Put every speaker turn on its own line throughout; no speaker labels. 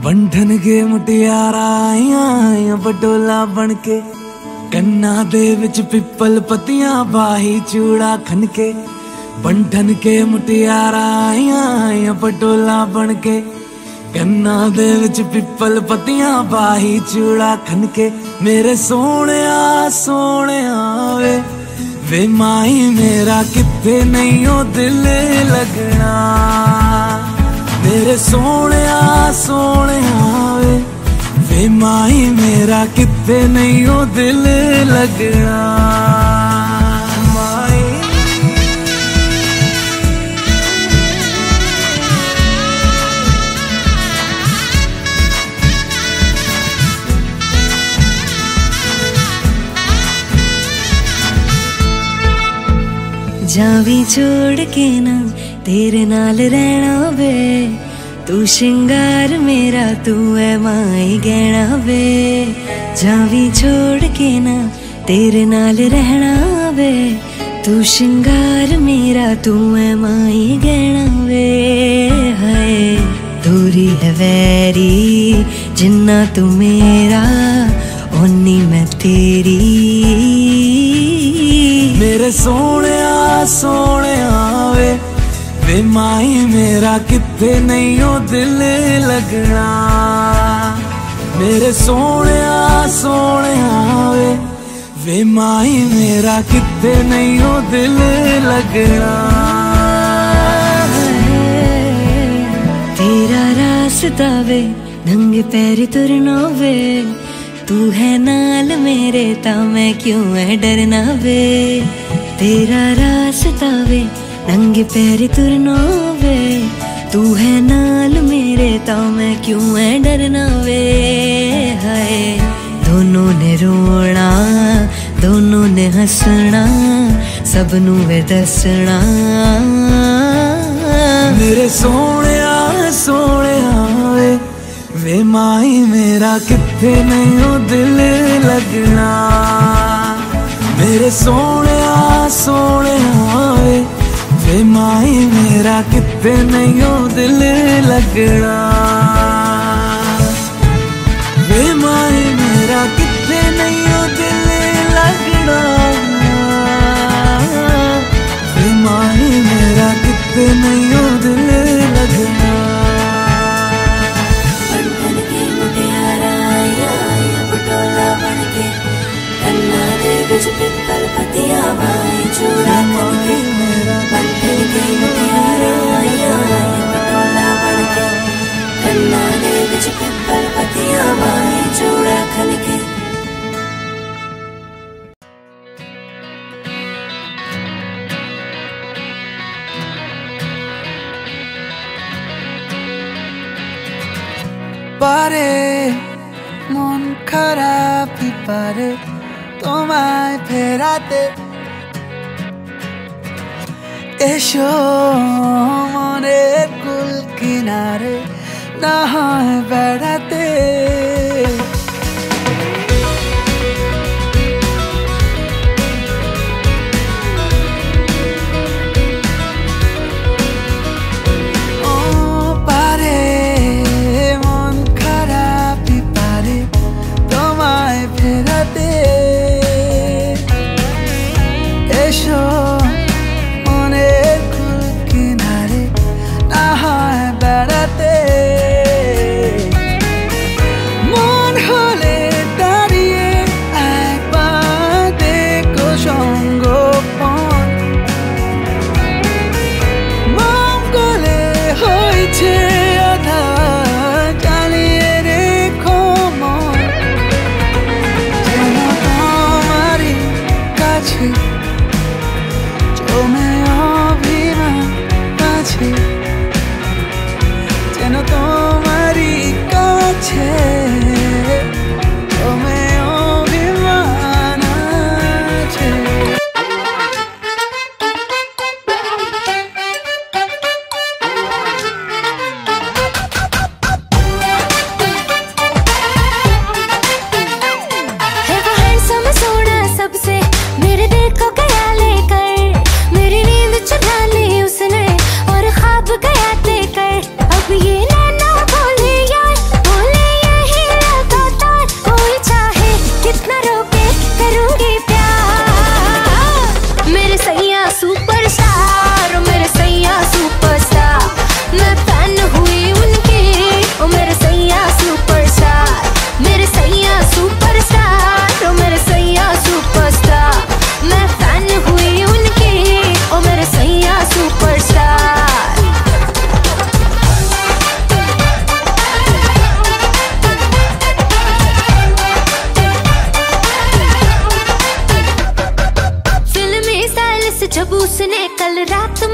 बंधन के मुटियारा आईया बटोला बन के कन्ना दे विच पिपल पतियां बाही चूड़ा खनके। बंधन के मुटियारा आईया बटोला बन के कन्ना दे विच पिपल पतियां बाही चूड़ा खनके। मेरे सोने सोने वे माही मेरा किथे नहीं हो दिल लगना। मेरे सोने सोने वे माही मेरा किथे नहीं हो दिल लगना। माही
जावी छोड़ के ना तेरे नाल रहना वे। तू श्रृंगार मेरा तू है माई गहना वे। जावी छोड़ के ना तेरे नाल रहना वे। तू श्रृंगार मेरा तू है माई गहना वे। हाय दूरी है वैरी जिन्ना तू मेरा ओनी मैं तेरी।
मेरे सोने सोने वे माही मेरा किथे नहीं हो दिल लगना। मेरे सोने सोने वे माही मेरा किथे नहीं हो दिल लगना।
तेरा रास्ता वे नंगे पैर तुरना वे। तू है नाल मेरे ता मैं क्यों है डरना वे। तेरा रास्ता वे नंगे पैर तुरना वे। तू है नाल मेरे ता मैं क्यों है डरना वे। हाय दोनों ने रोना दोनों ने हंसना सबनू वे दसना।
मेरे सोने सोने वे माही मेरा किथे नहीं हो दिल लगना। मेरे सोने सोने वे माही मेरा किथे नहीं हो दिल लगना। वे माही मेरा किथे नहीं हो दिल लगना। वे माही मेरा किथे नहीं हो दिल लगना।
पिपल पतिया बाई चूड़ा खनके। बंधन के मुटियारा आया पटोला बनके कन्ना दे विच पिपल पतिया बाई चूड़ा खनके।
পারে মন খারাপই পারে তোমায় ফেরাতে। এসো মনের কুল কিনারে না হয় বেড়াতে।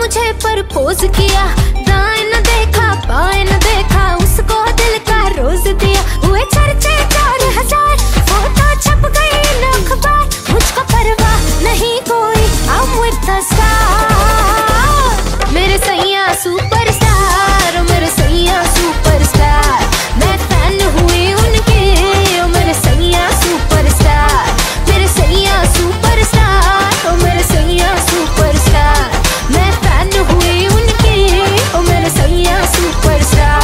मुझे प्रपोज किया, दाएं न देखा बाएं न देखा, उसको दिल का रोज दिया। हुए चर्चे 4000, फोटो छप गई इन अखबार, मुझको परवाह नहीं कोई, I'm with the star। मेरे सैया सुपरस्टार, मेरे सैया सुपरस्टार, मैं फैन हुई उनके, मेरे सैया सुपरस्टार, मेरे सैया सुपरस्टार, मेरे सैया सुपरस्टार, मैं फैन हुई उनके, मेरे सैया सुपरस्टार।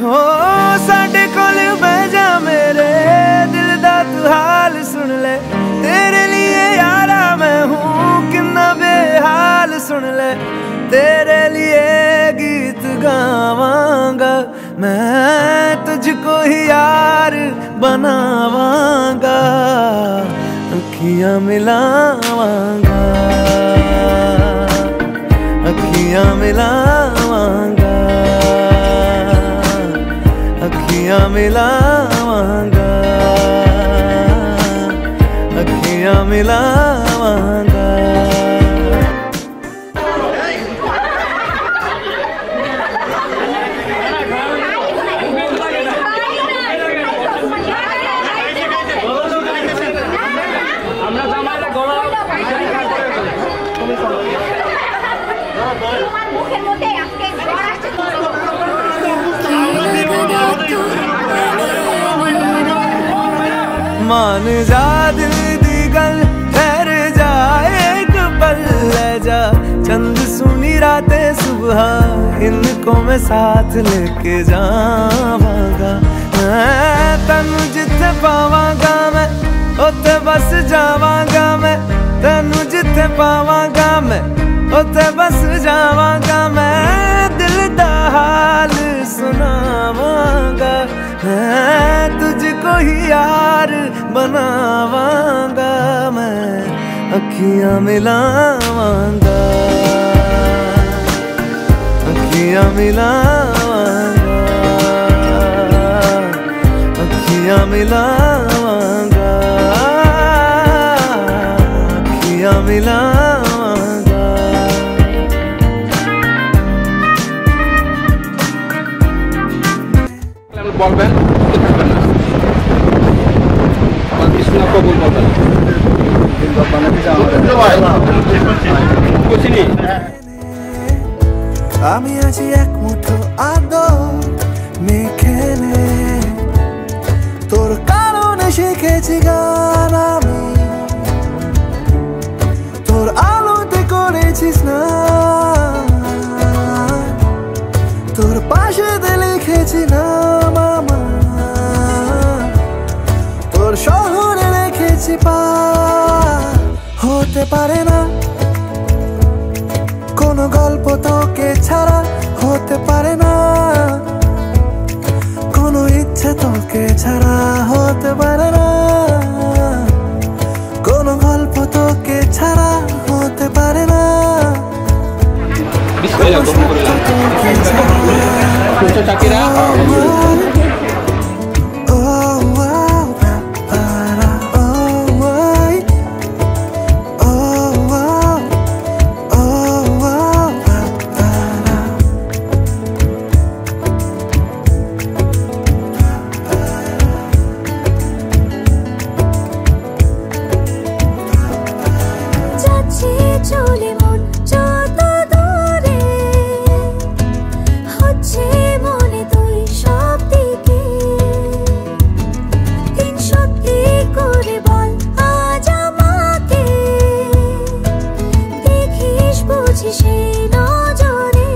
हो साडे कोल बह जा मेरे दिल दा तू हाल सुन ले, तेरे लिए यारा मैं हूँ कितना बेहाल सुन ले, तेरे लिए गीत गावांगा मैं, तुझको ही यार बनावांगा, अखियां मिलावांगा, अखियां मिलावांगा, अखियां मिलावांगा, अखियां मिलावांगा। मान जा दिल दी गल, ठहर जा एक पल, ले जा चंद सुनी रातें सुबह, इनको मैं साथ लेके जावांगा, मैं तैनू जिथे पावांगा मैं उत्थे बस जावांगा, मैं तैनू जिथे पावांगा मैं उत्थे बस जावांगा, मैं दिल दा हाल सुनावांगा, मैं तुझको ही यार बनावांगा, मैं अखियां मिलावांगा, अखियां मिलावांगा, अखियां मिलावांगा, अखियां मिलावांगा।
বলবেন কৃষ্ণ কবুল বলবেন
আমি আছি এক মুঠো আদর মেখে নে, তোর কারণে শিখেছি গান আমি, তোর আলোতে করেছিস না, তোর পাশে লিখেছি নাম আমার, তোর শহরে রেখেছি পা, হতে পারে না কোনো গল্প তোকে ছাড়া, হতে পারে না কোনো ইচ্ছে তোকে ছাড়া, হতে পারে না কোনো গল্প তোকে ছাড়া, হতে পারে না কোনো সত্য তোকে ছাড়া।
চলে মন যত দূরে, হচ্ছে মনে তুই সব দিকে, দিন সত্যি করে বল আজ আমাকে, দেখিস বুঝি সেই নজরে,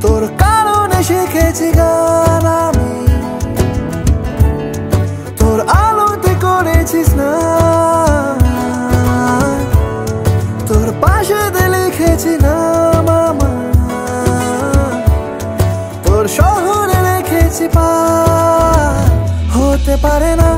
তোর কারণে শিখেছি গান আমি, তোর আলোতে করেছিস না, তোর পাশে লিখেছি নাম আমার, তোর শহরে রেখেছি পা, হতে পারে না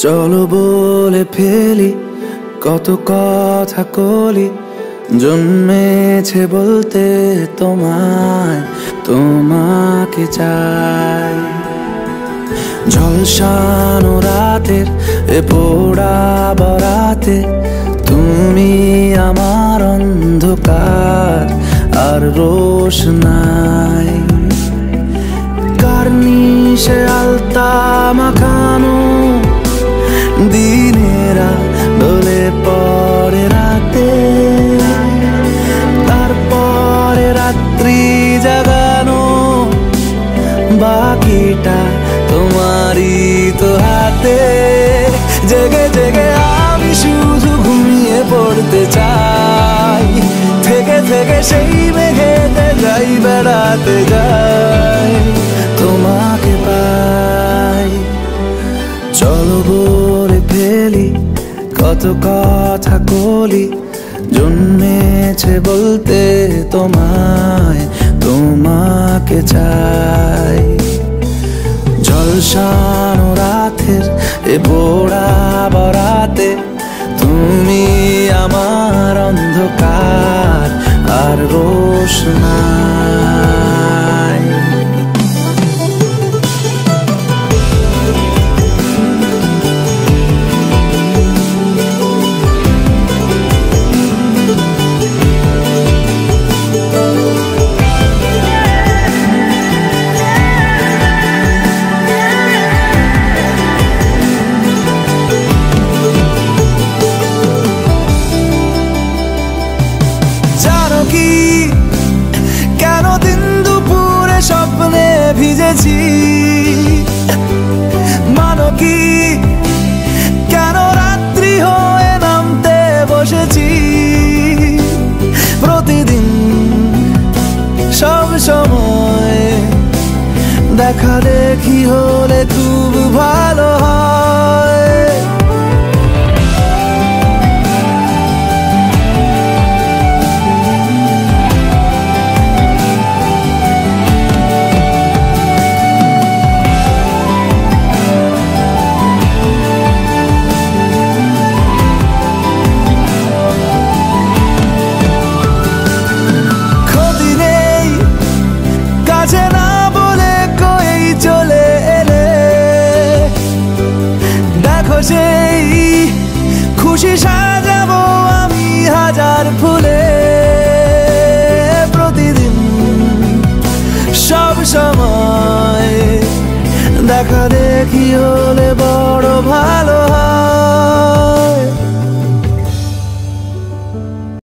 চলো বলে ফেলি কত কথা কলি, জন্মেছে বলতে তোমায়, তোমাকে চাই। ঝলসানো রাতের এ পোড়া বরাতে তুমি আমার অন্ধকার আর রোশনাই। কার্নিশে আলতা মাখানো দিনেরা ডলে পরে রাতে, তারপরে রাত্রি জাগানো বাকিটা তোমারই তো হাতে। জেগে জেগে আমি শুধু ঘুমিয়ে পড়তে চাই, থেকে থেকে সেই মেঘেতে যাই বেড়াতে যাই, তোমাকে পাই। চলো বলে ফেলি কত কথা কলি, জন্মেছে বলতে তোমায়, তোমাকে চাই। ঝলসানো রাতের এ পোড়া বরাতে তুমি আমার অন্ধকার আর রোশনাই। কেন দিন দুপুরে স্বপ্নে ভিজেছি, মানো কি কেন রাত্রি হয়ে নামতে বসেছি। প্রতিদিন সব সময় দেখা দেখি হলে খুব ভালো হয়। না বলে কই চলে এলে, দেখো সেই খুশি সাজাবো আমি হাজার ফুলে। প্রতিদিন সব সময় দেখা দেখি হলে বড়